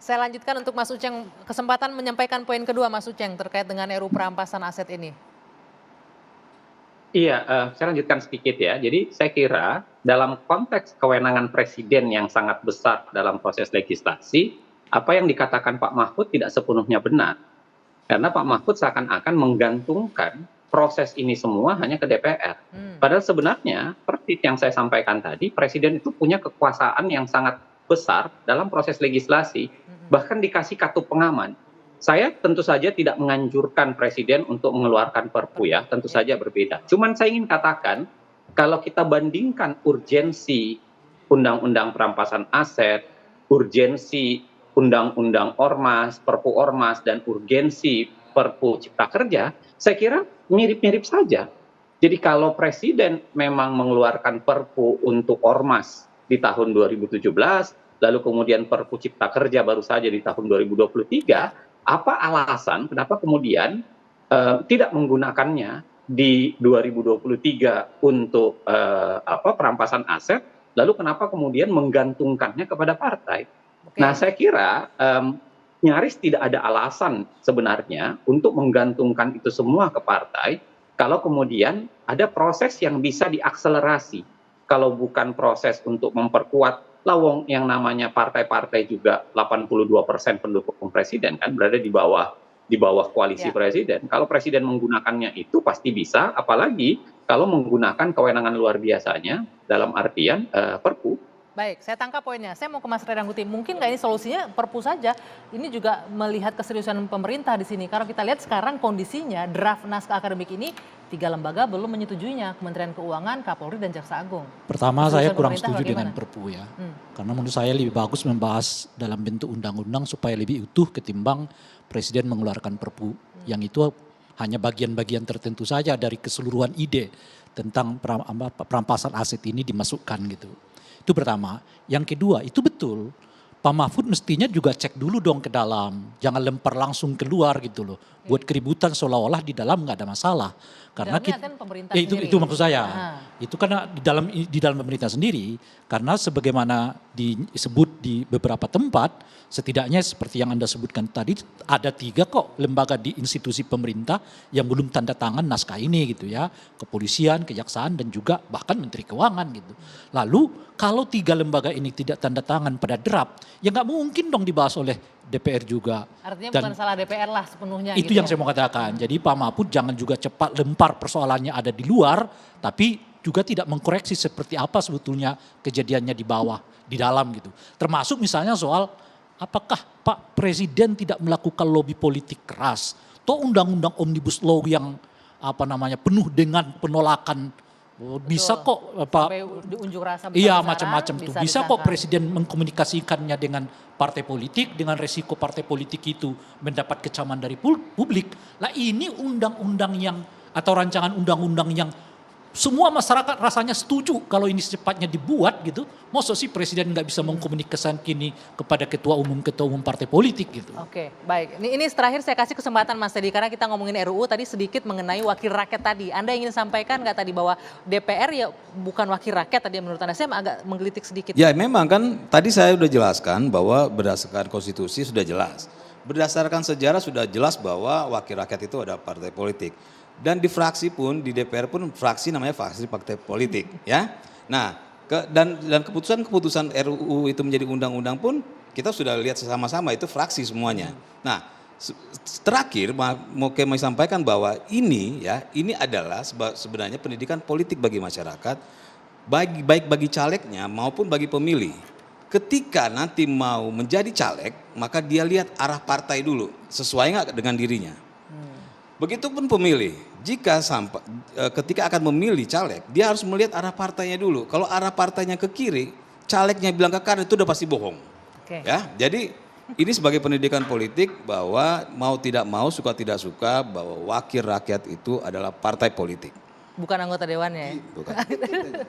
Saya lanjutkan untuk Mas Uceng, kesempatan menyampaikan poin kedua Mas Uceng terkait dengan RUU perampasan aset ini. Iya, saya lanjutkan sedikit ya. Jadi saya kira dalam konteks kewenangan presiden yang sangat besar dalam proses legislasi, apa yang dikatakan Pak Mahfud tidak sepenuhnya benar. Karena Pak Mahfud seakan-akan menggantungkan proses ini semua hanya ke DPR. Padahal sebenarnya, seperti yang saya sampaikan tadi, presiden itu punya kekuasaan yang sangat besar dalam proses legislasi, bahkan dikasih kartu pengaman. Saya tentu saja tidak menganjurkan presiden untuk mengeluarkan perpu ya, tentu saja berbeda. Cuman saya ingin katakan, kalau kita bandingkan urgensi undang-undang perampasan aset, urgensi undang-undang ormas, perpu ormas, dan urgensi perpu cipta kerja, saya kira mirip-mirip saja. Jadi kalau presiden memang mengeluarkan perpu untuk ormas di tahun 2017, lalu kemudian perpu cipta kerja baru saja di tahun 2023, apa alasan kenapa kemudian tidak menggunakannya di 2023 untuk perampasan aset, lalu kenapa kemudian menggantungkannya kepada partai? Nah, saya kira nyaris tidak ada alasan sebenarnya untuk menggantungkan itu semua ke partai, kalau kemudian ada proses yang bisa diakselerasi. Kalau bukan proses untuk memperkuat lawong yang namanya partai-partai juga 82% pendukung presiden kan berada di bawah koalisi presiden. Kalau presiden menggunakannya itu pasti bisa, apalagi kalau menggunakan kewenangan luar biasanya dalam artian perpu. Baik, saya tangkap poinnya. Saya mau ke Mas Rerangkuti. Mungkin nggak ini solusinya perpu saja. Ini juga melihat keseriusan pemerintah di sini. Kalau kita lihat sekarang kondisinya draft naskah akademik ini 3 lembaga belum menyetujuinya. Kementerian Keuangan, Kapolri, dan Jaksa Agung. Pertama saya kurang setuju dengan perpu ya. Karena menurut saya lebih bagus membahas dalam bentuk undang-undang supaya lebih utuh ketimbang presiden mengeluarkan perpu. Yang itu hanya bagian-bagian tertentu saja dari keseluruhan ide tentang perampasan aset ini dimasukkan gitu. Itu pertama. Yang kedua, itu betul. Pak Mahfud mestinya juga cek dulu dong ke dalam. Jangan lempar langsung keluar gitu loh. Buat keributan seolah-olah di dalam nggak ada masalah. Karena kita, kan itu maksud saya. Itu karena di dalam pemerintah sendiri. Karena sebagaimana disebut di beberapa tempat, setidaknya seperti yang Anda sebutkan tadi, ada 3 kok lembaga di institusi pemerintah yang belum tanda tangan naskah ini gitu ya. Kepolisian, kejaksaan, dan juga bahkan Menteri Keuangan gitu. Lalu kalau 3 lembaga ini tidak tanda tangan pada draft, ya nggak mungkin dong dibahas oleh DPR juga. Artinya bukan salah DPR lah sepenuhnya. Itu gitu yang saya mau katakan. Jadi Pak Mahfud jangan juga cepat lempar persoalannya ada di luar, tapi juga tidak mengkoreksi seperti apa sebetulnya kejadiannya di bawah, di dalam gitu. Termasuk misalnya soal apakah Pak Presiden tidak melakukan lobby politik keras. Toh undang-undang Omnibus Law yang penuh dengan penolakan. Bisa kok diunjuk rasa iya macam-macam tuh. Bisa kok presiden mengkomunikasikannya dengan partai politik, dengan resiko partai politik itu mendapat kecaman dari publik. Lah ini undang-undang yang atau rancangan undang-undang yang semua masyarakat rasanya setuju kalau ini secepatnya dibuat gitu. Masa sih presiden nggak bisa mengkomunikasikan kini kepada ketua umum partai politik gitu. Oke, baik. Ini terakhir saya kasih kesempatan Mas Teddy karena kita ngomongin RUU tadi sedikit mengenai wakil rakyat tadi. Anda ingin sampaikan nggak tadi bahwa DPR ya bukan wakil rakyat tadi menurut Anda? Saya agak menggelitik sedikit. Ya memang kan tadi saya sudah jelaskan bahwa berdasarkan konstitusi sudah jelas. Berdasarkan sejarah sudah jelas bahwa wakil rakyat itu ada partai politik. Dan di fraksi pun, di DPR pun fraksi namanya fraksi partai politik ya. Nah dan keputusan RUU itu menjadi undang-undang pun kita sudah lihat sama-sama itu fraksi semuanya. Nah terakhir mau kami sampaikan bahwa ini adalah sebenarnya pendidikan politik bagi masyarakat, baik bagi calegnya maupun bagi pemilih. Ketika nanti mau menjadi caleg maka dia lihat arah partai dulu sesuai nggak dengan dirinya. Begitupun pemilih, ketika akan memilih caleg, dia harus melihat arah partainya dulu. Kalau arah partainya ke kiri, calegnya bilang ke kanan itu udah pasti bohong. Ya, jadi ini sebagai pendidikan politik bahwa mau tidak mau, suka tidak suka, bahwa wakil rakyat itu adalah partai politik. Bukan anggota dewan ya? Bukan.